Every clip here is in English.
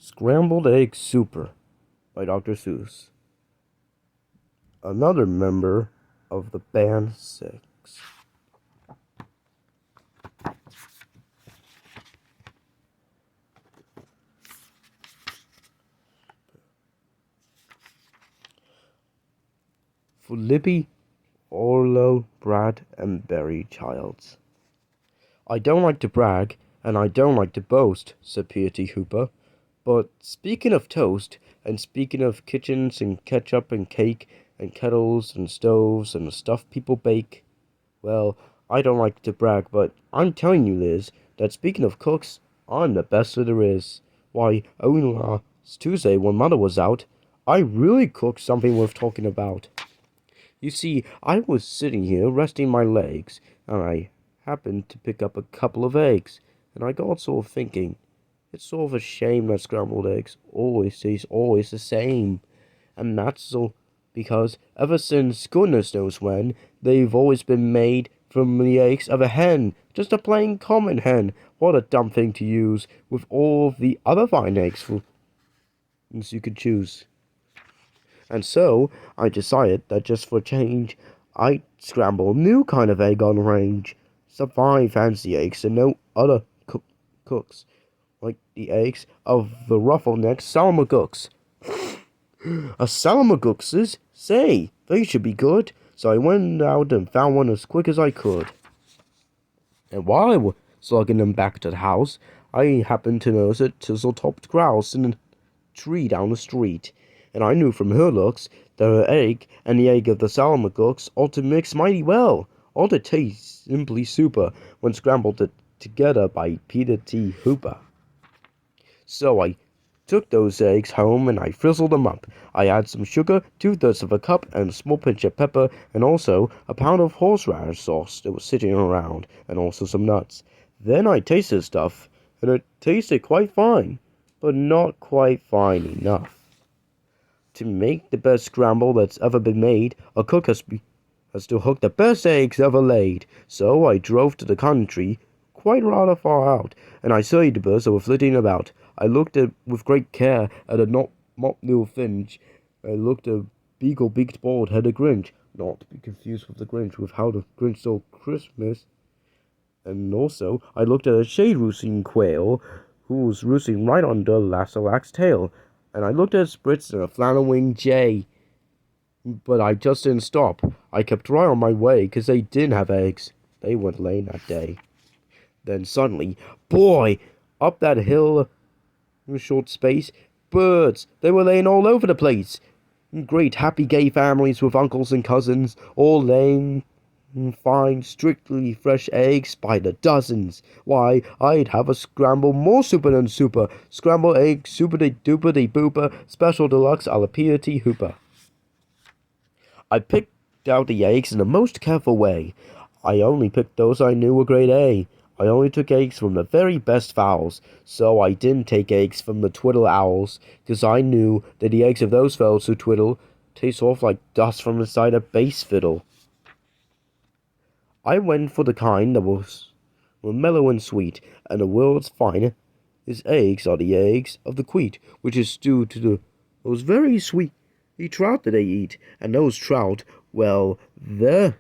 Scrambled Egg Super by Dr. Seuss, another member of the Band 6. For Libby, Orlo, Brad, and Barry Childs. I don't like to brag, and I don't like to boast, said P.T. Hooper. But speaking of toast, and speaking of kitchens and ketchup and cake and kettles and stoves and the stuff people bake, well, I don't like to brag, but I'm telling you, Liz, that speaking of cooks, I'm the best that there is. Why, only last Tuesday when Mother was out, I really cooked something worth talking about. You see, I was sitting here resting my legs, and I happened to pick up a couple of eggs, and I got sort of thinking, it's sort of a shame that scrambled eggs always taste always the same. And that's so because ever since goodness knows when, they've always been made from the eggs of a hen. Just a plain common hen. What a dumb thing to use with all of the other fine eggs for you could choose. And so I decided that just for change, I'd scramble a new kind of egg on range. Some fine fancy eggs and no other cooks. Like the eggs of the ruffle-necked Salamagooks. A Salamagooks? Say, they should be good. So I went out and found one as quick as I could. And while I was slugging them back to the house, I happened to notice a tizzle-topped grouse in a tree down the street. And I knew from her looks that her egg and the egg of the Salamagooks ought to mix mighty well. Ought to taste simply super when scrambled together by Peter T. Hooper. So I took those eggs home and I frizzled them up. I added some sugar, 2/3 of a cup, and a small pinch of pepper, and also a pound of horseradish sauce that was sitting around, and also some nuts. Then I tasted the stuff, and it tasted quite fine, but not quite fine enough. To make the best scramble that's ever been made, a cook has to hook the best eggs ever laid. So I drove to the country, quite rather far out, and I studied the birds that were flitting about. I looked with great care at a mop-nil finch. I looked at a beagle-beaked bald-headed Grinch, not to be confused with the Grinch with how the Grinch stole Christmas. And also, I looked at a shade-roosting quail, who was roosting right under Lassalak's tail. And I looked at a Spritz and a flannel-winged jay. But I just didn't stop. I kept right on my way, 'cause they didn't have eggs. They weren't laying that day. Then suddenly, boy, up that hill in a short space, birds, they were laying all over the place. Great happy gay families with uncles and cousins, all laying fine, strictly fresh eggs by the dozens. Why, I'd have a scramble more super than super. Scrambled egg, super-de-duper-de-booper, special deluxe a la P.T. Hooper. I picked out the eggs in the most careful way. I only picked those I knew were grade A. I only took eggs from the very best fowls, so I didn't take eggs from the twiddle owls, 'cause I knew that the eggs of those fellows who twiddle taste off like dust from inside a bass fiddle. I went for the kind that were mellow and sweet, and the world's finest eggs are the eggs of the queet, which is due to those very sweet trout that they eat, and those trout, well, they're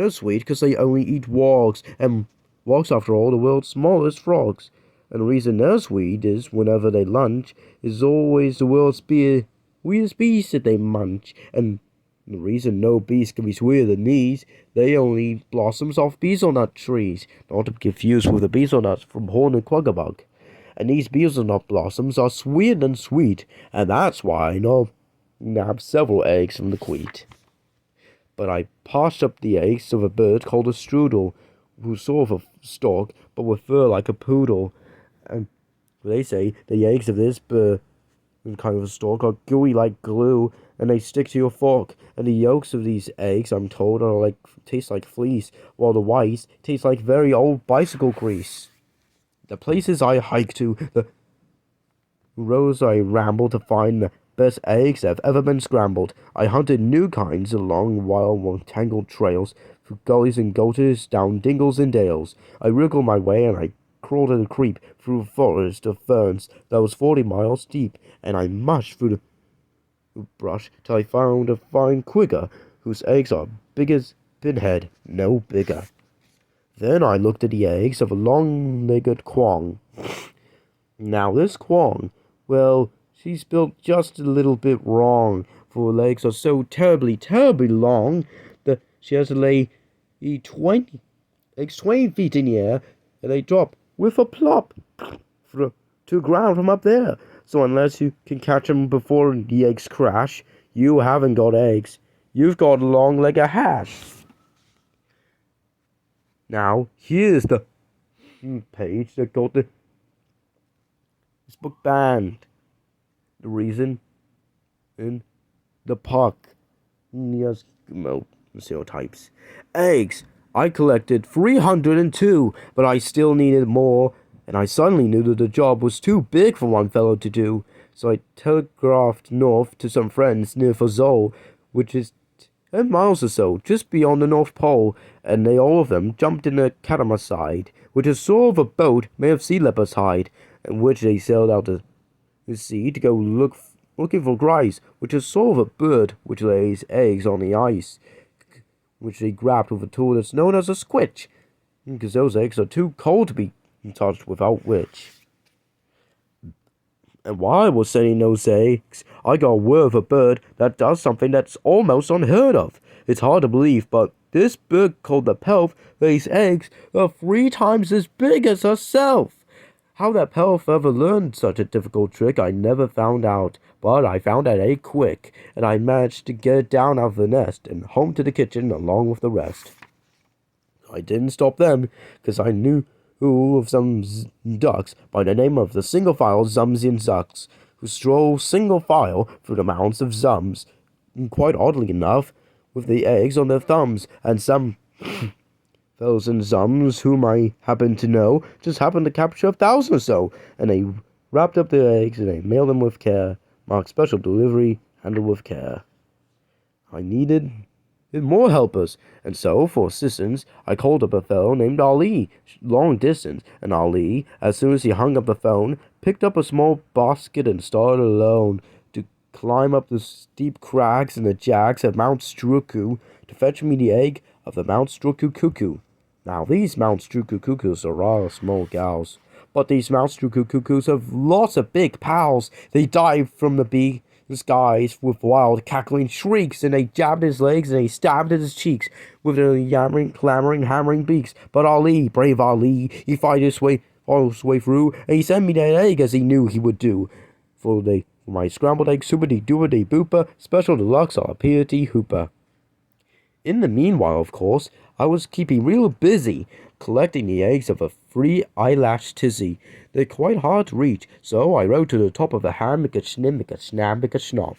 sweet 'cause they only eat wogs, and wogs, after all, the world's smallest frogs. And the reason they're sweet is whenever they lunch is always the world's weirdest beast that they munch. And the reason no beast can be sweeter than these, they only eat blossoms off beetle-nut trees, not to be confused with the beetle-nuts from Horn and Quagga-Bug. And these beetle-nut blossoms are sweeter than sweet, and that's why I nab several eggs from the queet. But I parched up the eggs of a bird called a strudel, who's sort of a stork, but with fur like a poodle. And they say the eggs of this bird, kind of a stork, are gooey like glue, and they stick to your fork. And the yolks of these eggs, I'm told, taste like fleece, while the whites taste like very old bicycle grease. The places I hike to, the roads I ramble to find the best eggs that have ever been scrambled. I hunted new kinds along wild, tangled trails, through gullies and gutters, down dingles and dales. I wriggled my way, and I crawled at a creep through a forest of ferns that was 40 miles deep, and I mushed through the brush till I found a fine quigger whose eggs are big as pinhead, no bigger. Then I looked at the eggs of a long-legged quong. Now this quong, well, she's built just a little bit wrong, for her legs are so terribly, terribly long that she has to lay 20 feet in the air, and they drop with a plop to the ground from up there. So unless you can catch them before the eggs crash, you haven't got eggs. You've got a long leg of hash. Now, here's the page that got this book banned. The reason in the park. The Eskimo stereotypes. Eggs. I collected 302, but I still needed more, and I suddenly knew that the job was too big for one fellow to do. So I telegraphed north to some friends near Fazol, which is 10 miles or so, just beyond the North Pole, and they all of them jumped in a catamaran, which is sort of a boat made of sea leopard's hide, in which they sailed out to the sea to go looking for grise, which is sort of a bird which lays eggs on the ice, which they grabbed with a tool that's known as a squitch, because those eggs are too cold to be touched without which. And while I was sending those eggs, I got word of a bird that does something that's almost unheard of. It's hard to believe, but this bird called the pelf lays eggs that are 3 times as big as herself. How that pelf ever learned such a difficult trick I never found out, but I found that egg quick, and I managed to get it down out of the nest and home to the kitchen along with the rest. I didn't stop them, because I knew of some ducks by the name of the single-file Zumsian ducks, who stroll single file through the mountains of Zums, quite oddly enough, with the eggs on their thumbs, and some fellows in Zums whom I happen to know just happened to capture 1,000 or so, and they wrapped up their eggs and they mailed them with care, marked special delivery, handled with care. I needed more helpers, and so, for assistance, I called up a fellow named Ali, long distance, and Ali, as soon as he hung up the phone, picked up a small basket and started alone to climb up the steep crags and the jags of Mount Struku to fetch me the egg of the Mount Struku cuckoo. Now, these Mount Struku cuckoos are rather small gals, but these Mount Struku cuckoos have lots of big pals. They dive from the skies with wild, cackling shrieks, and they jabbed his legs and they stabbed at his cheeks with their yammering, clamoring, hammering beaks. But Ali, brave Ali, he fought his way through, and he sent me that egg as he knew he would do. For my scrambled egg super-de-dooper-de-booper, special deluxe ATTTISUOMT. In the meanwhile, of course, I was keeping real busy collecting the eggs of a free eyelash tizzy. They're quite hard to reach, so I rode to the top of a ham-mick-a-schnib-mick-a-snab-mick-a-schnop.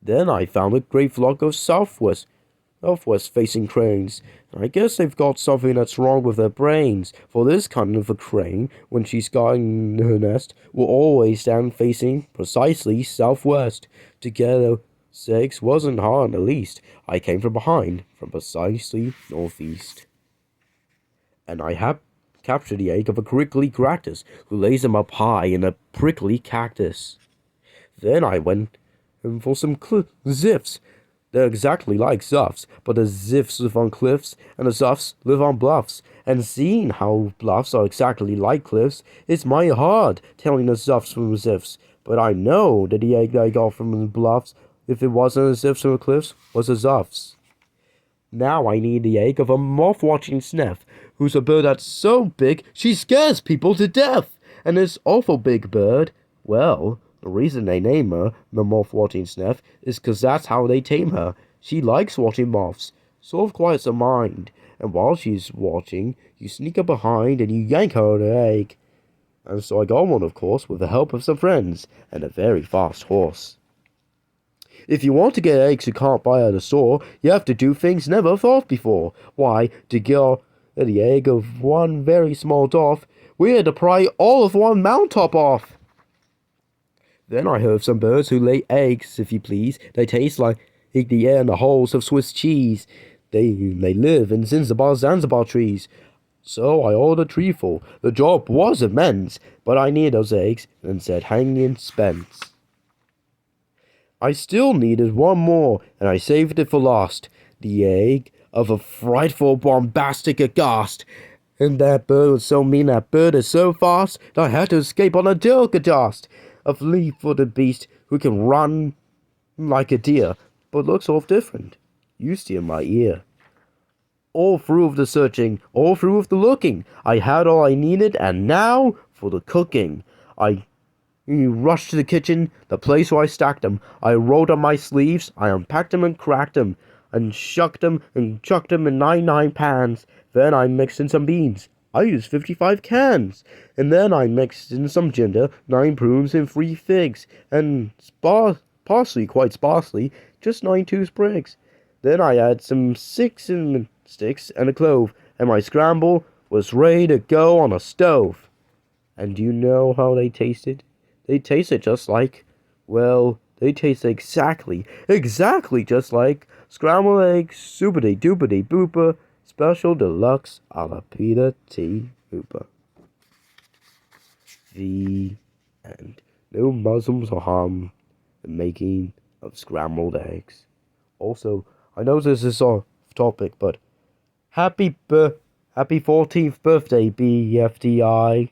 Then I found a great flock of southwest-facing cranes. I guess they've got something that's wrong with their brains, for this kind of a crane, when she's got in her nest, will always stand facing precisely southwest. Together, 6 wasn't hard in the least. I came from behind, from precisely northeast. And I have captured the egg of a prickly cactus, who lays them up high in a prickly cactus. Then I went for some ziffs. They're exactly like zuffs, but the ziffs live on cliffs, and the zuffs live on bluffs. And seeing how bluffs are exactly like cliffs, it's mighty hard telling the zuffs from the ziffs. But I know that the egg that I got from the bluffs, if it wasn't a ziffs from the cliffs, was a zuffs. Now I need the egg of a moth-watching sniff, who's a bird that's so big she scares people to death. And this awful big bird, well, the reason they name her the moth-watching sniff is 'cause that's how they tame her. She likes watching moths, sort of quiets her mind, and while she's watching, you sneak up behind and you yank her an egg. And so I got one, of course, with the help of some friends and a very fast horse. If you want to get eggs you can't buy at a store, you have to do things never thought before. Why, to get the egg of one very small doff, we had to pry all of one mountaintop off. Then I heard of some birds who lay eggs, if you please. They taste like the air in the holes of Swiss cheese. They live in Zanzibar trees. So I ordered a treeful. The job was immense, but I needed those eggs and said hanging Spence. I still needed one more, and I saved it for last. The egg of a frightful bombastic aghast. And that bird was so mean, that bird is so fast, that I had to escape on a dilgadast. A flea-footed beast who can run like a deer, but looks all different. You steal my ear. All through of the searching, all through of the looking, I had all I needed, and now for the cooking. I rushed to the kitchen, the place where I stacked them. I rolled up my sleeves, I unpacked them and cracked them, and shucked them and chucked them in 99 pans. Then I mixed in some beans. I used 55 cans. And then I mixed in some ginger, 9 prunes, and 3 figs, and parsley, quite sparsely, just 92 sprigs. Then I had some sticks and a clove, and my scramble was ready to go on a stove. And do you know how they tasted? They tasted just like, well, they taste exactly just like scrambled eggs, soupity doopity booper, special deluxe a la Peter T. Hooper. The end. No Muslims are harmed in the making of scrambled eggs. Also, I know this is off topic, but happy 14th birthday, BFDI.